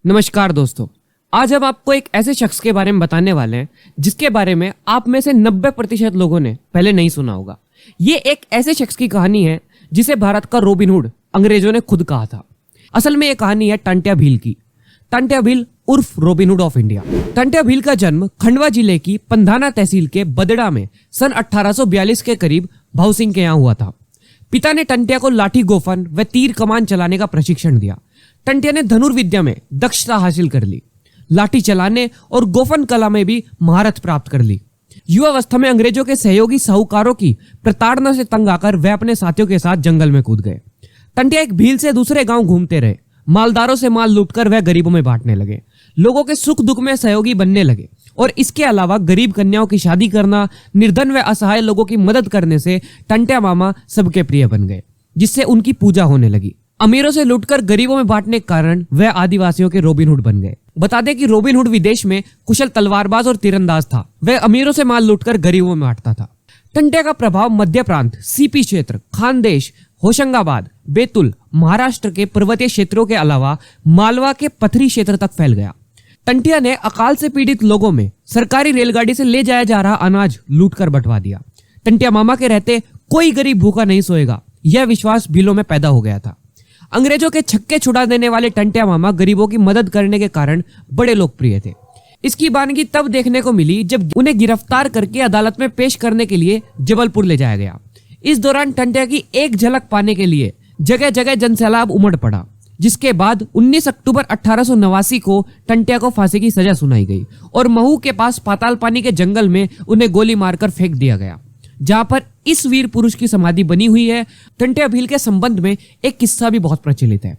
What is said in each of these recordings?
नमस्कार दोस्तों, आज हम आपको एक ऐसे शख्स के बारे में बताने वाले हैं जिसके बारे में आप में से 90% लोगों ने पहले नहीं सुना होगा। ये एक ऐसे शख्स की कहानी है जिसे भारत का रॉबिनहुड अंग्रेजों ने खुद कहा था। असल में ये कहानी है टंट्या भील की। टंट्या भील उर्फ Robin Hood of India. Tantya Bhil का जन्म खंडवा जिले की पंधाना तहसील के बदड़ा में सन 1842 के करीब भाऊ सिंह के यहाँ हुआ था। पिता ने टंट्या को लाठी गोफन व तीर कमान चलाने का प्रशिक्षण दिया। टंट्या ने धनुर्विद्या में दक्षता हासिल कर ली, लाठी चलाने और गोफन कला में भी महारत प्राप्त कर ली। युवावस्था में अंग्रेजों के सहयोगी साहूकारों की प्रताड़ना से तंग आकर वह अपने साथियों के साथ जंगल में कूद गए। टंट्या एक भील से दूसरे गांव घूमते रहे। मालदारों से माल लूटकर वह गरीबों में बांटने लगे, लोगों के सुख दुख में सहयोगी बनने लगे और इसके अलावा गरीब कन्याओं की शादी करना, निर्धन व असहाय लोगों की मदद करने से टंट्या मामा सबके प्रिय बन गए, जिससे उनकी पूजा होने लगी। अमीरों से लूटकर गरीबों में बांटने के कारण वह आदिवासियों के रॉबिनहुड बन गए। बता दें कि रॉबिनहुड विदेश में कुशल तलवारबाज और तीरंदाज था। वह अमीरों से माल लूटकर गरीबों में बांटता था। टंट्या का प्रभाव मध्य प्रांत, सीपी क्षेत्र, खानदेश, होशंगाबाद, बैतूल, महाराष्ट्र के पर्वतीय क्षेत्रों के अलावा मालवा के पथरी क्षेत्र तक फैल गया। टंट्या ने अकाल से पीड़ित लोगों में सरकारी रेलगाड़ी से ले जाया जा रहा अनाज लूटकर बंटवा दिया। टंट्या मामा के रहते कोई गरीब भूखा नहीं सोएगा, यह विश्वास भीलों में पैदा हो गया था। अंग्रेजों के छक्के छुड़ा देने वाले टंट्या मामा गरीबों की मदद करने के कारण बड़े लोकप्रिय थे। इसकी वानगी तब देखने को मिली जब उन्हें गिरफ्तार करके अदालत में पेश करने के लिए जबलपुर ले जाया गया। इस दौरान टंट्या की एक झलक पाने के लिए जगह जगह जनसैलाब उमड़ पड़ा, जिसके बाद 19 अक्टूबर 1889 को टंट्या को फांसी की सजा सुनाई गई और महू के पास पाताल पानी के जंगल में उन्हें गोली मारकर फेंक दिया गया, जहां पर इस वीर पुरुष की समाधि बनी हुई है। टंट्या भील के संबंध में एक किस्सा भी बहुत प्रचलित है।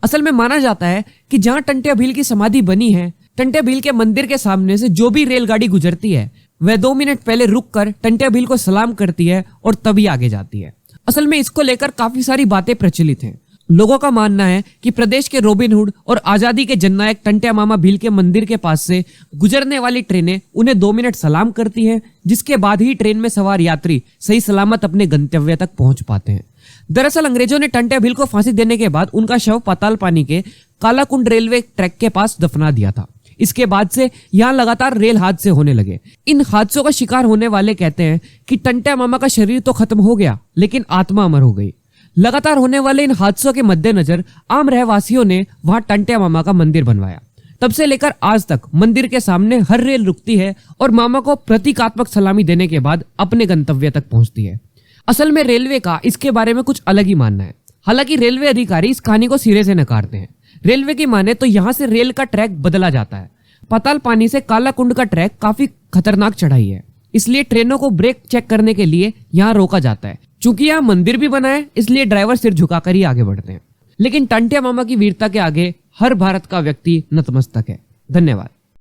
असल में माना जाता है कि जहां टंट्या भील की समाधि बनी है, टंट्या भील के मंदिर के सामने से जो भी रेलगाड़ी गुजरती है वह 2 मिनट पहले रुककर टंट्या भील को सलाम करती है और तभी आगे जाती है। असल में इसको लेकर काफी सारी बातें प्रचलित हैं। लोगों का मानना है कि प्रदेश के रॉबिनहुड और आजादी के जननायक टंट्या मामा भील के मंदिर के पास से गुजरने वाली ट्रेनें उन्हें 2 मिनट सलाम करती हैं, जिसके बाद ही ट्रेन में सवार यात्री सही सलामत अपने गंतव्य तक पहुंच पाते हैं। दरअसल अंग्रेजों ने टंट्या भील को फांसी देने के बाद उनका शव पाताल पानी के कालाकुंड रेलवे ट्रैक के पास दफना दिया था। इसके बाद से यहाँ लगातार रेल हादसे होने लगे। इन हादसों का शिकार होने वाले कहते हैं कि टंट्या मामा का शरीर तो खत्म हो गया, लेकिन आत्मा अमर हो गई। लगातार होने वाले इन हादसों के मद्देनजर आम रहवासियों ने वहां टंट्या मामा का मंदिर बनवाया। तब से लेकर आज तक मंदिर के सामने हर रेल रुकती है और मामा को प्रतीकात्मक सलामी देने के बाद अपने गंतव्य तक पहुंचती है। असल में रेलवे का इसके बारे में कुछ अलग ही मानना है। हालांकि रेलवे अधिकारी इस कहानी को सिरे से नकारते हैं। रेलवे की माने तो यहाँ से रेल का ट्रैक बदला जाता है। पाताल पानी से कालाकुंड का ट्रैक काफी खतरनाक चढ़ाई है, इसलिए ट्रेनों को ब्रेक चेक करने के लिए यहाँ रोका जाता है। चूंकि यहाँ मंदिर भी बना है, इसलिए ड्राइवर सिर झुकाकर ही आगे बढ़ते हैं। लेकिन टंट्या मामा की वीरता के आगे हर भारत का व्यक्ति नतमस्तक है। धन्यवाद।